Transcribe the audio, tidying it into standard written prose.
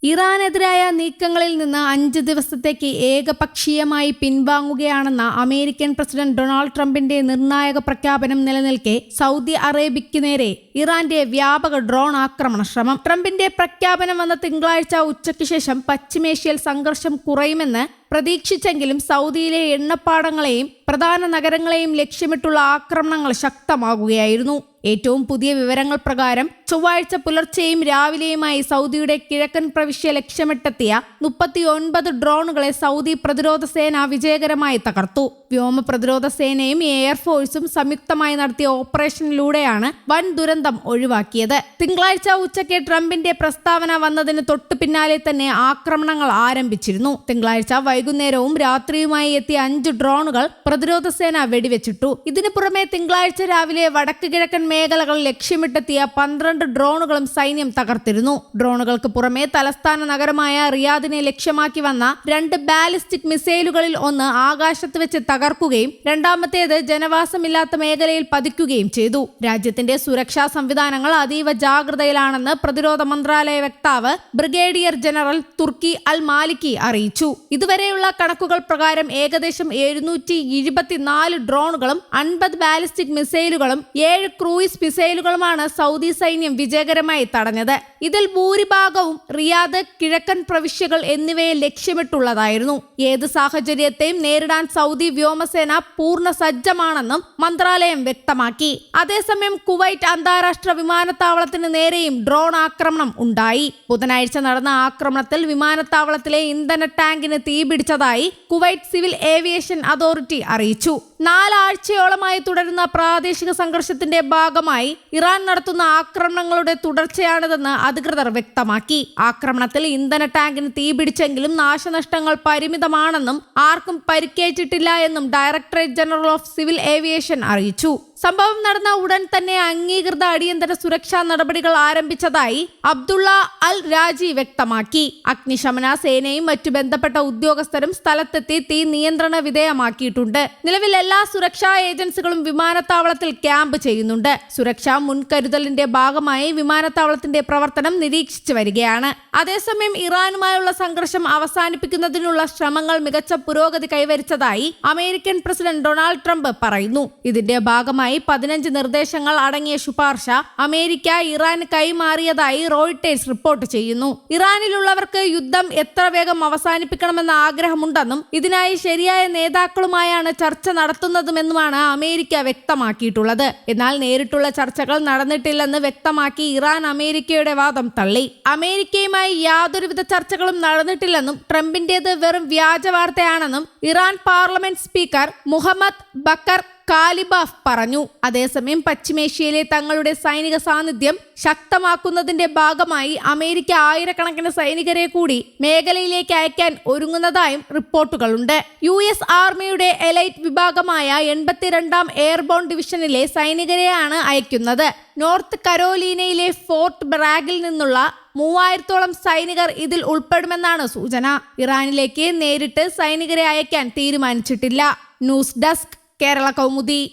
ഇറാനെതിരായ നീക്കങ്ങളിൽ നിന്ന് 5 ദിവസത്തേക്ക് ഏകപക്ഷീയമായി പിൻവാങ്ങുകയാണെന്ന അമേരിക്കൻ പ്രസിഡന്റ് ഡൊണാൾഡ് ട്രംപിന്റെ നിർണായക പ്രഖ്യാപനം നിലനിൽക്കെ സൗദി അറേബ്യയ്ക്ക് നേരെ ഇറാന്റെ വ്യാപക ഡ്രോൺ ആക്രമണ ശ്രമം. ട്രംപിന്റെ പ്രഖ്യാപനം വന്ന തിങ്കളാഴ്ച ഉച്ചയ്ക്ക് ശേഷം പശ്ചിമേഷ്യയിൽ സംഘർഷം കുറയുമെന്ന് പ്രതീക്ഷിച്ചെങ്കിലും സൗദിയിലെ എണ്ണപ്പാടങ്ങളെയും പ്രധാന നഗരങ്ങളെയും ലക്ഷ്യമിട്ടുള്ള ആക്രമണങ്ങൾ ശക്തമാകുകയായിരുന്നു. ഏറ്റവും പുതിയ വിവരങ്ങൾ പ്രകാരം ചൊവ്വാഴ്ച പുലർച്ചെയും രാവിലെയുമായി സൗദിയുടെ കിഴക്കൻ പ്രവിശ്യ ലക്ഷ്യമിട്ടെത്തിയ 39 ഡ്രോണുകളെ സൗദി പ്രതിരോധ സേന വിജയകരമായി തകർത്തു. വ്യോമ പ്രതിരോധ സേനയും എയർഫോഴ്സും സംയുക്തമായി നടത്തിയ ഓപ്പറേഷനിലൂടെയാണ് വൻ ദുരന്തം ഒഴിവാക്കിയത്. തിങ്കളാഴ്ച ഉച്ചയ്ക്ക് ട്രംപിന്റെ പ്രസ്താവന വന്നതിന് തൊട്ടു പിന്നാലെ തന്നെ ആക്രമണങ്ങൾ ആരംഭിച്ചിരുന്നു. തിങ്കളാഴ്ച വൈകുന്നേരവും രാത്രിയുമായി എത്തിയ 5 ഡ്രോണുകൾ പ്രതിരോധ സേന വെടിവെച്ചിട്ടു. ഇതിനു പുറമെ തിങ്കളാഴ്ച രാവിലെ വടക്ക് കിഴക്കൻ മേഖലകൾ ലക്ഷ്യമിട്ടെത്തിയ 12 ഡ്രോണുകളും സൈന്യം തകർത്തിരുന്നു. ഡ്രോണുകൾക്ക് പുറമെ തലസ്ഥാന നഗരമായ റിയാദിനെ ലക്ഷ്യമാക്കി വന്ന 2 ബാലിസ്റ്റിക് മിസൈലുകളിൽ ഒന്ന് ആകാശത്ത് വെച്ച് തകർക്കുകയും രണ്ടാമത്തേത് ജനവാസമില്ലാത്ത മേഖലയിൽ പതിക്കുകയും ചെയ്തു. രാജ്യത്തിന്റെ സുരക്ഷാ സംവിധാനങ്ങൾ അതീവ ജാഗ്രതയിലാണെന്ന് പ്രതിരോധ മന്ത്രാലയ വക്താവ് ബ്രിഗേഡിയർ ജനറൽ തുർക്കി അൽ മാലിക്കി അറിയിച്ചു. ഇതുവരെയുള്ള കണക്കുകൾ പ്രകാരം ഏകദേശം 724 ഡ്രോണുകളും 50 ബാലിസ്റ്റിക് മിസൈലുകളും 7 ക്രൂയിസ് മിസൈലുകളുമാണ് സൗദി സൈന്യം വിജയകരമായി തടഞ്ഞത്. ഇതിൽ ഭൂരിഭാഗവും റിയാദ്, കിഴക്കൻ പ്രവിശ്യകൾ എന്നിവയെ ലക്ഷ്യമിട്ടുള്ളതായിരുന്നു. ഏത് സാഹചര്യത്തെയും നേരിടാൻ സൗദി വ്യോമസേന പൂർണ്ണ സജ്ജമാണെന്നും മന്ത്രാലയം വ്യക്തമാക്കി. അതേസമയം കുവൈറ്റ് അന്താരാഷ്ട്ര വിമാനത്താവളത്തിന് നേരെയും ഡ്രോൺ ആക്രമണം ഉണ്ടായി. ബുധനാഴ്ച നടന്ന ആക്രമണത്തിൽ വിമാനത്താവളത്തിലെ ഇന്ധന ടാങ്കിന് തീപിടിച്ചതായി കുവൈറ്റ് സിവിൽ ഏവിയേഷൻ അതോറിറ്റി അറിയിച്ചു. 4 ആഴ്ചയോളമായി തുടരുന്ന പ്രാദേശിക സംഘർഷത്തിന്റെ ഭാഗമായി ഇറാൻ നടത്തുന്ന ആക്രമണങ്ങളുടെ തുടർച്ചയാണിതെന്ന് അധികൃതർ വ്യക്തമാക്കി. ആക്രമണത്തിൽ ഇന്ധന ടാങ്കിന് തീപിടിച്ചെങ്കിലും നാശനഷ്ടങ്ങൾ പരിമിതമാണെന്നും ആർക്കും പരിക്കേറ്റിട്ടില്ല എന്നും directorate general of civil aviation അറിയിച്ചു. സംഭവം നടന്ന ഉടൻ തന്നെ അംഗീകൃത അടിയന്തര സുരക്ഷാ നടപടികൾ ആരംഭിച്ചതായി അബ്ദുള്ള അൽ രാജി വ്യക്തമാക്കി. അഗ്നിശമന സേനയും മറ്റു ബന്ധപ്പെട്ട ഉദ്യോഗസ്ഥരും സ്ഥലത്തെത്തി തീ നിയന്ത്രണ വിധേയമാക്കിയിട്ടുണ്ട്. നിലവിൽ എല്ലാ സുരക്ഷാ ഏജൻസികളും വിമാനത്താവളത്തിൽ ക്യാമ്പ് ചെയ്യുന്നുണ്ട്. സുരക്ഷാ മുൻകരുതലിന്റെ ഭാഗമായി വിമാനത്താവളത്തിന്റെ പ്രവർത്തനം നിരീക്ഷിച്ചു വരികയാണ്. അതേസമയം ഇറാനുമായുള്ള സംഘർഷം അവസാനിപ്പിക്കുന്നതിനുള്ള ശ്രമങ്ങൾ മികച്ച പുരോഗതി കൈവരിച്ചതായി അമേരിക്കൻ പ്രസിഡന്റ് ഡൊണാൾഡ് ട്രംപ് പറയുന്നു. ഇതിന്റെ ഭാഗമായി 15 നിർദ്ദേശങ്ങൾ അടങ്ങിയ ശുപാർശ അമേരിക്ക ഇറാന് കൈമാറിയതായി റോയിട്ടേഴ്സ് റിപ്പോർട്ട് ചെയ്യുന്നു. ഇറാനിലുള്ളവർക്ക് യുദ്ധം എത്ര വേഗം അവസാനിപ്പിക്കണമെന്ന ആഗ്രഹമുണ്ടെന്നും ഇതിനായി ശരിയായ നേതാക്കളുമായാണ് ചർച്ച നടത്തുന്നതുമെന്നുമാണ് അമേരിക്ക വ്യക്തമാക്കിയിട്ടുള്ളത്. എന്നാൽ നേരിട്ടുള്ള ചർച്ചകൾ നടന്നിട്ടില്ലെന്ന് വ്യക്തമാക്കി ഇറാൻ അമേരിക്കയുടെ വാദം തള്ളി. അമേരിക്കയുമായി യാതൊരുവിധ ചർച്ചകളും നടന്നിട്ടില്ലെന്നും ട്രംപിന്റേത് വെറും വ്യാജ വാർത്തയാണെന്നും Iran parliament speaker Mohammad Bagher Ghalibaf പറഞ്ഞു. അതേസമയം പശ്ചിമേഷ്യയിലെ തങ്ങളുടെ സൈനിക സാന്നിധ്യം ശക്തമാക്കുന്നതിന്റെ ഭാഗമായി അമേരിക്ക ആയിരക്കണക്കിന് സൈനികരെ കൂടി മേഖലയിലേക്ക് അയക്കാൻ ഒരുങ്ങുന്നതായും റിപ്പോർട്ടുകളുണ്ട്. US ആർമിയുടെ എലൈറ്റ് വിഭാഗമായ 82ാം എയർബോൺ ഡിവിഷനിലെ സൈനികരെയാണ് അയക്കുന്നത്. നോർത്ത് കരോലീനയിലെ ഫോർട്ട് ബ്രാഗിൽ നിന്നുള്ള 3000ഓളം സൈനികർ ഇതിൽ ഉൾപ്പെടുമെന്നാണ് സൂചന. ഇറാനിലേക്ക് നേരിട്ട് സൈനികരെ അയക്കാൻ തീരുമാനിച്ചിട്ടില്ല. News desk, Kerala Kaumudi.